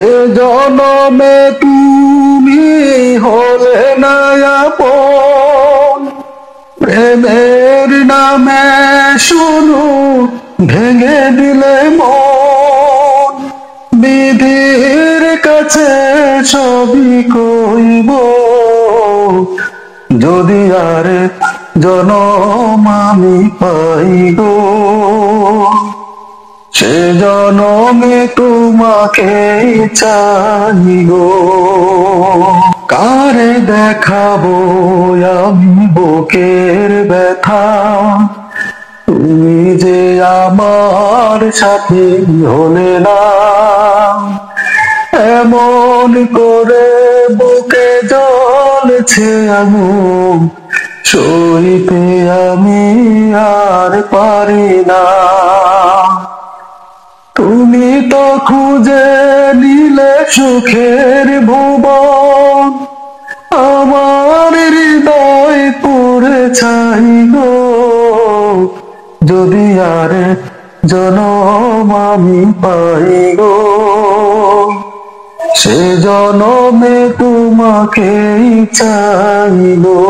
এ জনমে তুমি হলে না আপন, প্রেমের নামে শুধু ভেঙে দিলে মন। বিধির কাছে সবই কইব, যদি আর জনম আমি পাই গো, সে জনমে তোমাকে চাই গো। কারে দেখাবো আমি বুকের ব্যথা, তুমি যে আমার সাথে হলে না। এমন করে বুকে জ্বলছে আগুন, সইতে আমি আর পারি না। তুমি তো খুঁজে নিলে সুখের ভুবন, আমার হৃদয় পুড়ে ছাই গো, যদি আর জনম আমি পাই গো, সে জনমে তোমাকে চাই গো।